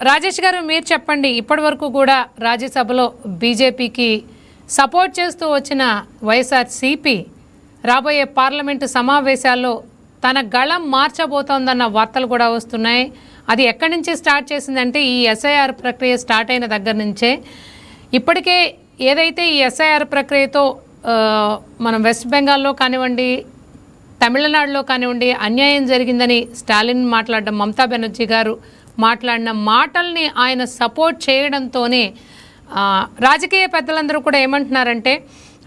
రాజేష్ గారు మీరు చెప్పండి, ఇప్పటి వరకు కూడా రాజ్యసభలో బీజేపీకి సపోర్ట్ చేస్తూ వచ్చిన వైఎస్ఆర్సీపీ రాబోయే పార్లమెంటు సమావేశాల్లో తన గళం మార్చబోతోందన్న వార్తలు కూడా వస్తున్నాయి. అది ఎక్కడి నుంచి స్టార్ట్ చేసిందంటే ఈ ఎస్ఐఆర్ ప్రక్రియ స్టార్ట్ అయిన దగ్గర నుంచే ఇప్పటికే ఏదైతే ఈ ఎస్ఐఆర్ ప్రక్రియతో మనం వెస్ట్ బెంగాల్లో కానివ్వండి, తమిళనాడులో కానివ్వండి అన్యాయం జరిగిందని స్టాలిన్ మాట్లాడడం, మమతా బెనర్జీ గారు మాట్లాడిన మాటల్ని ఆయన సపోర్ట్ చేయడంతోనే రాజకీయ పెద్దలందరూ కూడా ఏమంటున్నారంటే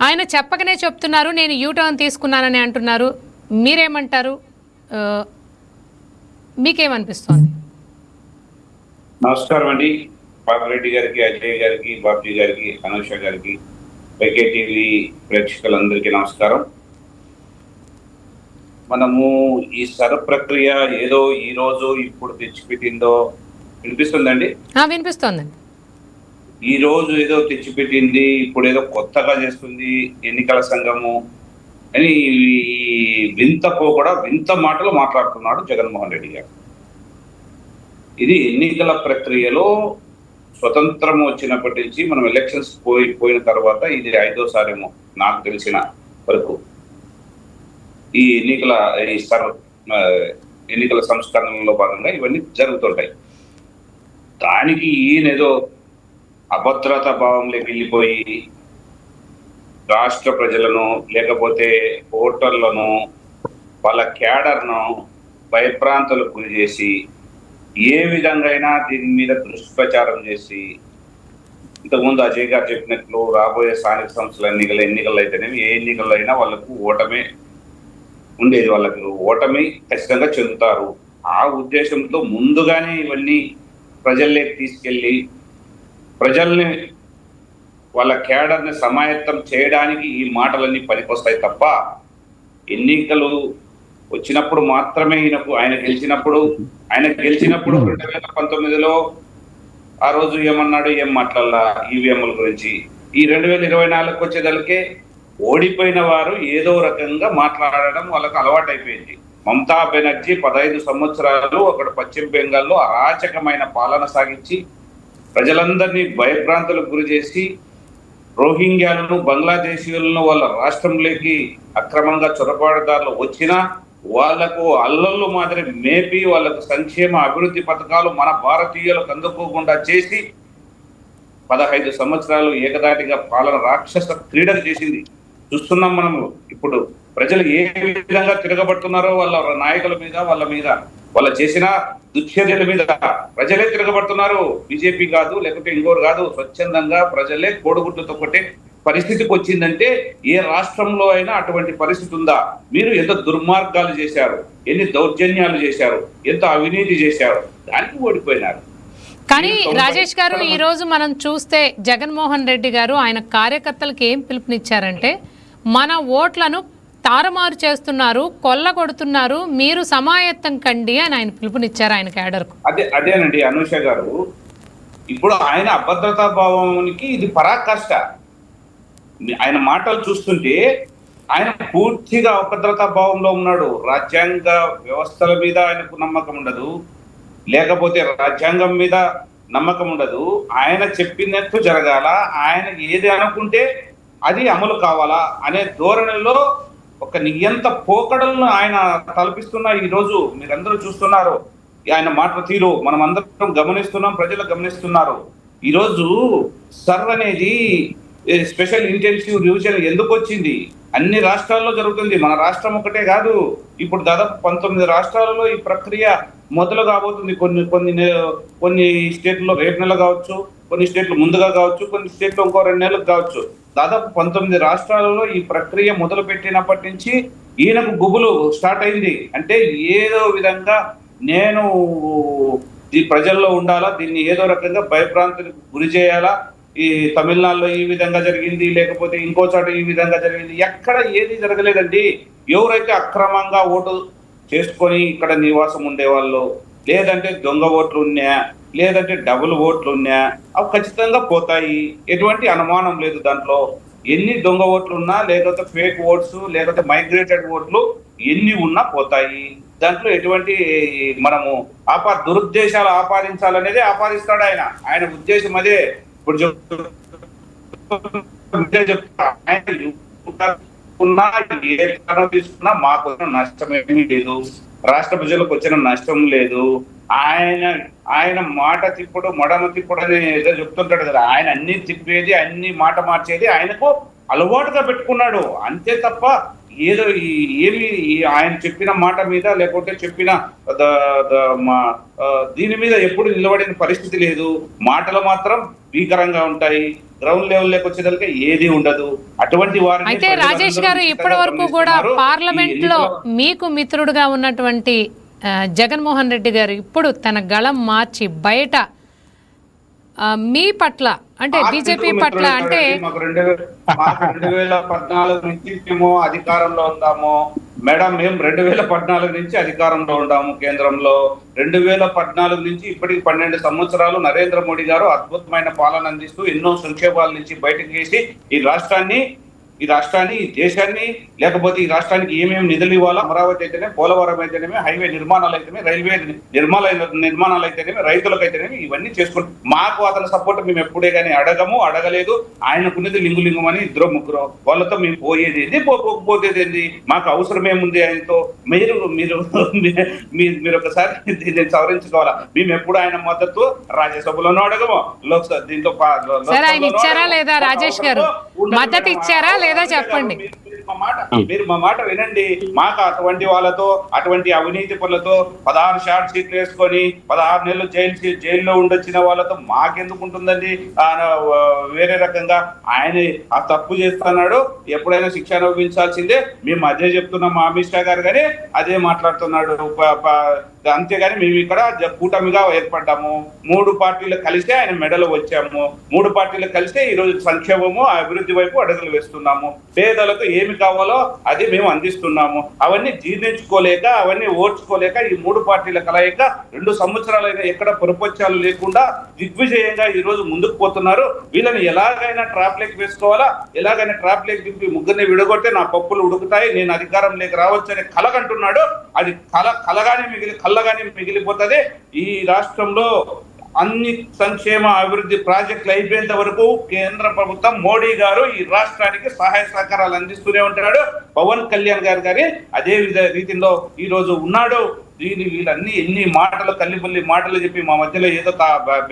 ఆయన చెప్పకనే చెప్తున్నారు, నేను యూటర్న్ తీసుకున్నానని అంటున్నారు. మీరేమంటారు? మీకేమనిపిస్తోంది? నమస్కారం అండి. పాపిరెడ్డి గారికి, అజయ్ గారికి, బాబ్జీ గారికి, అనూష గారికి, వైకేటీవీ ప్రేక్షకులందరికీ నమస్కారం. మనము ఈ సర ప్రక్రియ ఏదో ఈ రోజు ఇప్పుడు తెచ్చిపెట్టిందో వినిపిస్తుందండి? వినిపిస్తోందండి. ఈ రోజు ఏదో తెచ్చిపెట్టింది, ఇప్పుడు ఏదో కొత్తగా చేస్తుంది ఎన్నికల సంఘము అని వింత కూడా వింత మాటలు మాట్లాడుతున్నాడు జగన్మోహన్ రెడ్డి గారు. ఇది ఎన్నికల ప్రక్రియలో స్వతంత్రం వచ్చినప్పటి నుంచి మనం ఎలక్షన్స్ పోయిన తర్వాత ఇది 5వ నాకు తెలిసిన వరకు ఈ ఎన్నికల సంస్కరణలో భాగంగా ఇవన్నీ జరుగుతుంటాయి. దానికి ఈయనేదో అభద్రతా భావంలోకి వెళ్ళిపోయి రాష్ట్ర ప్రజలను లేకపోతే ఓటర్లను వాళ్ళ క్యాడర్ను భయభ్రాంతులకు గురి చేసి ఏ విధంగా అయినా దీని మీద దుష్ప్రచారం చేసి, ఇంతకుముందు అజయ్ గారు చెప్పినట్లు రాబోయే స్థానిక సంస్థల ఎన్నికలు అయితేనేమి ఏ ఎన్నికల్లో అయినా వాళ్ళకు ఓటమే ఉండేది, వాళ్ళకు ఓటమి ఖచ్చితంగా చెందుతారు. ఆ ఉద్దేశంతో ముందుగానే ఇవన్నీ ప్రజల్లోకి తీసుకెళ్ళి ప్రజల్ని వాళ్ళ క్యాడర్ని సమాయత్తం చేయడానికి ఈ మాటలన్నీ పనికొస్తాయి తప్ప ఎన్నికలు వచ్చినప్పుడు మాత్రమే ఆయన గెలిచినప్పుడు 2019లో ఆ రోజు ఏమన్నాడు, ఏం మాట్లాడాల ఈవీఎంల గురించి. ఈ 2024కి వచ్చేదలకే ఓడిపోయిన వారు ఏదో రకంగా మాట్లాడడం వాళ్ళకు అలవాటు అయిపోయింది. మమతా బెనర్జీ 15 సంవత్సరాలు అక్కడ పశ్చిమ బెంగాల్లో అరాచకమైన పాలన సాగించి ప్రజలందరినీ భయభ్రాంతులకు గురి చేసి రోహింగ్యాలను, బంగ్లాదేశీయులను వాళ్ళ రాష్ట్రంలోకి అక్రమంగా చొరబాటుదారులు వచ్చినా వాళ్లకు అల్లర్లు మాదిరి మేపి వాళ్ళకు సంక్షేమ అభివృద్ధి పథకాలు మన భారతీయులకు అందుకోకుండా చేసి 15 సంవత్సరాలు ఏకదాటిగా పాలన రాక్షస క్రీడలు చేసింది. చూస్తున్నాం మనము. ఇప్పుడు ప్రజలు ఏ విధంగా తిరగబడుతున్నారో వాళ్ళ నాయకుల మీద, వాళ్ళ చేసిన దుశ్చర్యల మీద ప్రజలే తిరగబడుతున్నారు. బీజేపీ కాదు, లేకపోతే ఇంకోరు కాదు, స్వచ్ఛందంగా ప్రజలే కోడిగుడ్లతో కొట్టే పరిస్థితికి వచ్చిందంటే ఏ రాష్ట్రంలో అయినా అటువంటి పరిస్థితి ఉందా? మీరు ఎంత దుర్మార్గాలు చేశారు, ఎన్ని దౌర్జన్యాలు చేశారు, ఎంత అవినీతి చేశారు, దానికి ఓడిపోయినారు. కానీ రాజేష్ గారు, ఈ రోజు మనం చూస్తే జగన్మోహన్ రెడ్డి గారు ఆయన కార్యకర్తలకు ఏం పిలుపునిచ్చారంటే మన ఓట్లను తారుమారు చేస్తున్నారు, కొల్లగొడుతున్నారు, మీరు సమాయత్తం కండి అని ఆయన పిలుపునిచ్చారు ఆయన క్యాడర్కు. అదేనండి అనూష గారు, ఇప్పుడు ఆయన అభద్రతా భావానికి ఇది పరాకాష్ట. ఆయన మాటలు చూస్తుంటే ఆయన పూర్తిగా అభద్రతా భావంలో ఉన్నాడు. రాజ్యాంగ వ్యవస్థల మీద ఆయనకు నమ్మకం ఉండదు, లేకపోతే రాజ్యాంగం మీద నమ్మకం ఉండదు. ఆయన చెప్పినట్టు జరగాల, ఆయన ఏది అనుకుంటే అది అమలు కావాలా అనే ధోరణిలో ఒక నియంత పోకడలను ఆయన తలపిస్తున్న ఈ రోజు మీరందరూ చూస్తున్నారు. ఆయన మాటల తీరు మనం అందరం గమనిస్తున్నాం, ప్రజలు గమనిస్తున్నారు. ఈరోజు సర్ అనేది స్పెషల్ ఇంటెన్సివ్ రివిజన్ ఎందుకు వచ్చింది? అన్ని రాష్ట్రాల్లో జరుగుతుంది, మన రాష్ట్రం ఒకటే కాదు. ఇప్పుడు దాదాపు 19 రాష్ట్రాలలో ఈ ప్రక్రియ మొదలు కాబోతుంది. కొన్ని స్టేట్లో రేపు నెల కావచ్చు, కొన్ని స్టేట్లు ముందుగా కావచ్చు, కొన్ని స్టేట్లు ఇంకో 2 నెలలకు కావచ్చు. దాదాపు 19 రాష్ట్రాలలో ఈ ప్రక్రియ మొదలు పెట్టినప్పటి నుంచి ఈయనకు గుబులు స్టార్ట్ అయింది. అంటే ఏదో విధంగా నేను ఈ ప్రజల్లో ఉండాలా, దీన్ని ఏదో రకంగా భయభ్రాంతులకు గురి చేయాలా. ఈ తమిళనాడులో ఈ విధంగా జరిగింది, లేకపోతే ఇంకో చోట ఈ విధంగా జరిగింది. ఎక్కడ ఏది జరగలేదండి. ఎవరైతే అక్రమంగా ఓటు చేసుకొని ఇక్కడ నివాసం ఉండేవాళ్ళు, లేదంటే దొంగ ఓట్లు ఉన్నాయా, లేదంటే డబుల్ ఓట్లు ఉన్నాయా, అవి ఖచ్చితంగా పోతాయి. ఎటువంటి అనుమానం లేదు దాంట్లో. ఎన్ని దొంగ ఓట్లు ఉన్నా, లేకపోతే ఫేక్ ఓట్స్, లేకపోతే మైగ్రేటెడ్ ఓట్లు ఎన్ని ఉన్నా పోతాయి. దాంట్లో ఎటువంటి మనము దురుద్దేశాలు ఆపాదించాలనేది ఆపాదిస్తాడు ఆయన ఉద్దేశం అదే. ఇప్పుడు ఏ కారణం తీసుకున్నా మాకు నష్టమేమీ లేదు, రాష్ట్ర ప్రజలకు వచ్చిన నష్టం లేదు. ఆయన మాట తిప్పుడు మడమ తిప్పుడు అని ఏదో చెప్తుంటాడు కదా, ఆయన అన్ని తిప్పేది అన్ని మాట మార్చేది ఆయనకు అలవాటుగా పెట్టుకున్నాడు అంతే తప్ప ఏదో ఏమి ఆయన చెప్పిన మాట మీద లేకపోతే చెప్పిన దీని మీద ఎప్పుడు నిలబడిన పరిస్థితి లేదు. మాటలు మాత్రం భీకరంగా ఉంటాయి, గ్రౌండ్ లెవెల్లోకి వచ్చేదానికి ఏది ఉండదు. అటువంటి వారిని అయితే రాజేష్ గారు ఇప్పటి వరకు కూడా పార్లమెంట్ లో మీకు మిత్రుడుగా ఉన్నటువంటి జగన్మోహన్ రెడ్డి గారు ఇప్పుడు తన గళం మార్చి బయట మీ పట్ల అంటే బీజేపీ పట్ల అంటే 2014 నుంచి మేము అధికారంలో ఉందాము మేడం, మేము 2014 నుంచి అధికారంలో ఉన్నాము కేంద్రంలో. 2014 నుంచి ఇప్పటికి 12 సంవత్సరాలు నరేంద్ర మోడీ గారు అద్భుతమైన పాలన అందిస్తూ ఎన్నో సంక్షేమాల నుంచి బయటకు చేసి ఈ రాష్ట్రాన్ని ఈ దేశాన్ని లేకపోతే ఈ రాష్ట్రానికి ఏమేమి నిధులు ఇవ్వాలో అమరావతి అయితేనే, పోలవరం అయితేనేమి, హైవే నిర్మాణాలు అయితేనే, రైల్వే నిర్మాణాలు అయితేనేమి, రైతులకైతేనేమి ఇవన్నీ చేసుకుంటాం. మాకు అతని సపోర్ట్ మేము ఎప్పుడే కానీ అడగలేదు. ఆయనకున్నది లింగులింగం అని ఇద్దరు ముగ్గురు వాళ్ళతో మేము పోయేది ఏంది, పోకపోతేది ఏంది, మాకు అవసరమేముంది ఆయనతో. మీరు ఒకసారి దీన్ని సవరించుకోవాలా. మేము ఎప్పుడు ఆయన మద్దతు రాజ్యసభలోనూ అడగము, లోక్సభ దీంతో ఇచ్చారా లేదా రాజేష్ గారు మద్దతు ఇచ్చారా లేదా చెప్పండి. మీరు మా మాట వినండి. మాకు అటువంటి వాళ్ళతో, అటువంటి అవినీతి పనులతో 16 షార్ట్ షీట్లు వేసుకొని 16 నెలలు జైల్లో ఉండొచ్చిన వాళ్ళతో మాకెందుకు ఉంటుందండి? వేరే రకంగా ఆయన ఆ తప్పు చేస్తున్నాడు, ఎప్పుడైనా శిక్ష అనుభవించాల్సిందే. మేము అదే చెప్తున్నాం, మా అమిత్ షా గారు కానీ అదే మాట్లాడుతున్నాడు. అంతేగాని మేము ఇక్కడ కూటమిగా ఏర్పడ్డాము, 3 పార్టీలు కలిసే ఆయన మెడలు వచ్చాము, 3 పార్టీలు కలిసే ఈ రోజు సంక్షేమము అభివృద్ధి వైపు అడుగులు వేస్తున్నాము. పేదలకు ఏమి కావాలో అది మేము అందిస్తున్నాము. అవన్నీ జీర్ణించుకోలేక, అవన్నీ ఓర్చుకోలేక ఈ 3 పార్టీల కలయిక 2 సంవత్సరాలైనా ఎక్కడ పొరపచ్చాలు లేకుండా దిగ్విజయంగా ఈ రోజు ముందుకు పోతున్నారు. వీళ్ళని ఎలాగైనా ట్రాప్ లేక్ వేసుకోవాలా, ఎలాగైనా ట్రాప్ లేక్ దింపి ముగ్గురిని విడగొట్టే నా పప్పులు ఉడుకుతాయి, నేను అధికారం లేక రావచ్చు అని కలగంటున్నాడు. అది కళ్ళగానే మిగిలిపోతుంది. ఈ రాష్ట్రంలో అన్ని సంక్షేమ అభివృద్ధి ప్రాజెక్టులు అయిపోయేంత వరకు కేంద్ర ప్రభుత్వం మోడీ గారు ఈ రాష్ట్రానికి సహాయ సహకారాలు అందిస్తూనే ఉంటాడు. పవన్ కళ్యాణ్ గారు కానీ అదే రీతిలో ఈ రోజు ఉన్నాడు. వీళ్ళన్ని ఎన్ని మాటలు కల్లిబుల్లి మాటలు చెప్పి మా మధ్యలో ఏదో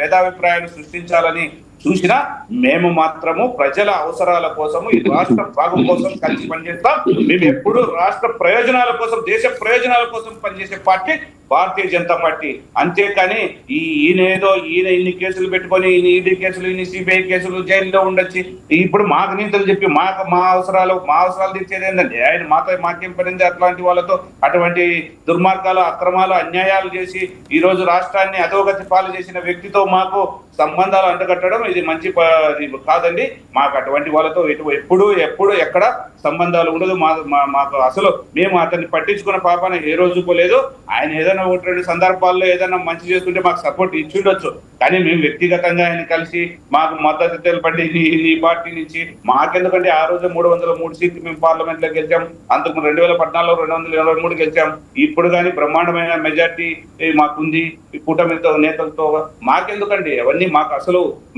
భేదాభిప్రాయాలు సృష్టించాలని చూసినా మేము మాత్రము ప్రజల అవసరాల కోసము, ఈ రాష్ట్ర బాగు కోసం కలిసి పనిచేస్తాం. మేము ఎప్పుడు రాష్ట్ర ప్రయోజనాల కోసం, దేశ ప్రయోజనాల కోసం పనిచేసే పార్టీ భారతీయ జనతా పార్టీ. అంతేకాని ఈయన ఇన్ని కేసులు పెట్టుకొని, ఈయన ఈడీ కేసులు, ఈయన సిబిఐ కేసులు, జైల్లో ఉండొచ్చి ఇప్పుడు మాకు నీతులు చెప్పి మా అవసరాలు తీర్చేది ఏంటండి? ఆయన మాకేం పడింది? అట్లాంటి వాళ్ళతో అటువంటి దుర్మార్గాలు, అక్రమాలు, అన్యాయాలు చేసి ఈ రోజు రాష్ట్రాన్ని అధోగతి పాలు చేసిన వ్యక్తితో మాకు సంబంధాలు అంటగట్టడం ఇది మంచి కాదండి. మాకు అటువంటి వాళ్ళతో ఎప్పుడు ఎక్కడ సంబంధాలు ఉండదు. మాకు అసలు మేము అతన్ని పట్టించుకున్న పాపాన ఏ రోజు పోలేదు. ఆయన ఏదైనా 1-2 సందర్భాల్లో ఏదైనా మంచి చేస్తుంటే మాకు సపోర్ట్ ఇచ్చి ఉండొచ్చు, కానీ మేము వ్యక్తిగతంగా ఆయన కలిసి మాకు మద్దతు తెలపండి ఈ పార్టీ నుంచి మాకెందుకంటే ఆ రోజు 303 సీట్లు మేము పార్లమెంట్ లో గెలిచాం. అంతకు 2014లో 223 గెలిచాం. ఇప్పుడు కానీ బ్రహ్మాండమైన మెజార్టీ మాకుంది ఈ కూటమితో నేతలతో. మాకెందుకండి అవన్నీ?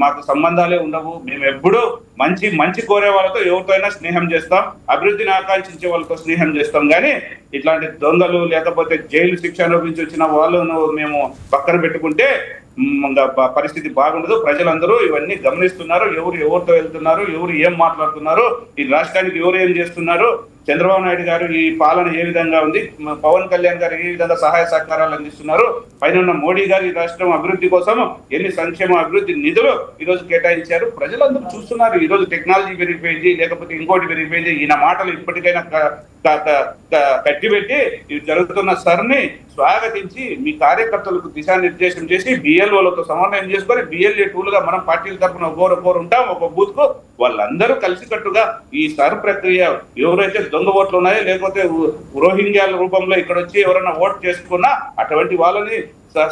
మాకు సంబంధాలే ఉండవు. మేము ఎప్పుడు మంచి కోరే వాళ్ళతో ఎవరితో అయినా స్నేహం చేస్తాం, అభివృద్ధిని ఆకాంక్షించే వాళ్ళతో స్నేహం చేస్తాం. కానీ ఇట్లాంటి దొంగలు లేకపోతే జైలు శిక్ష అనుభవించి వచ్చిన వాళ్ళను మేము పక్కన పెట్టుకుంటే పరిస్థితి బాగుండదు. ప్రజలందరూ ఇవన్నీ గమనిస్తున్నారు. ఎవరితో వెళ్తున్నారు, ఎవరు ఏం మాట్లాడుతున్నారు, ఈ రాష్ట్రానికి ఎవరు ఏం చేస్తున్నారు, చంద్రబాబు నాయుడు గారు ఈ పాలన ఏ విధంగా ఉంది, పవన్ కళ్యాణ్ గారు ఏ విధంగా సహాయ సహకారాలు అందిస్తున్నారు, పైన ఉన్న మోడీ గారు ఈ రాష్ట్రం అభివృద్ధి కోసం ఎన్ని సంక్షేమ అభివృద్ధి నిధులు ఈ రోజు కేటాయించారు, ప్రజలందరూ చూస్తున్నారు. ఈ రోజు టెక్నాలజీ పెరిగిపోయింది, లేకపోతే ఇంకోటి పెరిగిపోయింది. ఈయన మాటలు ఇప్పటికైనా కట్టిపెట్టి జరుగుతున్న సర్ని స్వాగతించి మీ కార్యకర్తలకు దిశానిర్దేశం చేసి బిఎల్ఓలతో సమన్వయం చేసుకొని బిఎల్ఏ టూలుగా మనం పార్టీల తరఫున ఒకరు ఉంటాం. ఒక బూత్ కు వాళ్ళందరూ కలిసికట్టుగా ఈ సర్ ప్రక్రియ ఎవరైతే దొంగ ఓట్లు ఉన్నాయో, లేకపోతే రోహింగ్యాల రూపంలో ఇక్కడ వచ్చి ఎవరైనా ఓటు చేసుకున్నా అటువంటి వాళ్ళని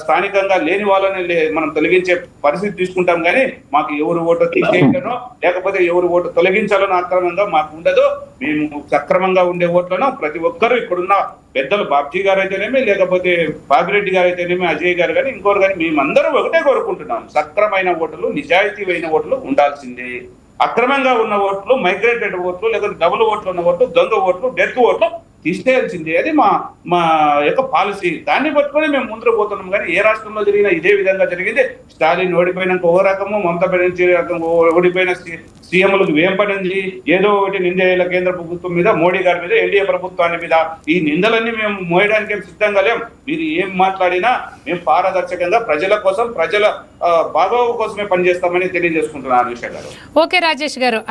స్థానికంగా లేని వాళ్ళని మనం తొలగించే పరిస్థితి తీసుకుంటాం, కానీ మాకు ఎవరు ఓటు తీసేయటనో లేకపోతే ఎవరు ఓటు తొలగించాలనో అక్రమంగా మాకు ఉండదు. మేము సక్రమంగా ఉండే ఓట్లను ప్రతి ఒక్కరూ ఇక్కడున్న పెద్దలు బాబ్జీ గారు అయితేనేమి, లేకపోతే బాబిరెడ్డి గారు అయితేనేమి, అజయ్ గారు కానీ ఇంకోరు కానీ మేమందరం ఒకటే కోరుకుంటున్నాం, సక్రమైన ఓట్లు, నిజాయితీ అయిన ఓట్లు ఉండాల్సిందే. అక్రమంగా ఉన్న ఓట్లు, మైగ్రేటెడ్ ఓట్లు, లేకపోతే డబుల్ ఓట్లు ఉన్న ఓట్లు, దొంగ ఓట్లు, డెత్ ఓట్లు తీసేయాల్సిందే. అది మా యొక్క పాలసీ. దాన్ని పట్టుకొని మేము ముందుకు పోతున్నాం. కానీ ఏ రాష్ట్రంలో జరిగినా ఇదే విధంగా జరిగింది. స్టాలిన్ ఓడిపోయినాక ఓ రకము, మమతా బెనర్జీ ఓడిపోయిన సీఎంలకు ఏం పని ఉంది? ఏదో ఒకటి నిందేయాల కేంద్ర ప్రభుత్వం మీద, మోడీ గారి మీద, ఎన్డీఏ ప్రభుత్వాన్ని మీద. ఈ నిందలన్నీ మేము మోయడానికి సిద్ధంగా లేం. మీరు ఏం మాట్లాడినా మేము పారదర్శకంగా ప్రజల కోసం, ప్రజల బాగోగు కోసమే పనిచేస్తామని తెలియజేసుకుంటున్నాను అనుష గారు. ఓకే రాజేష్ గారు.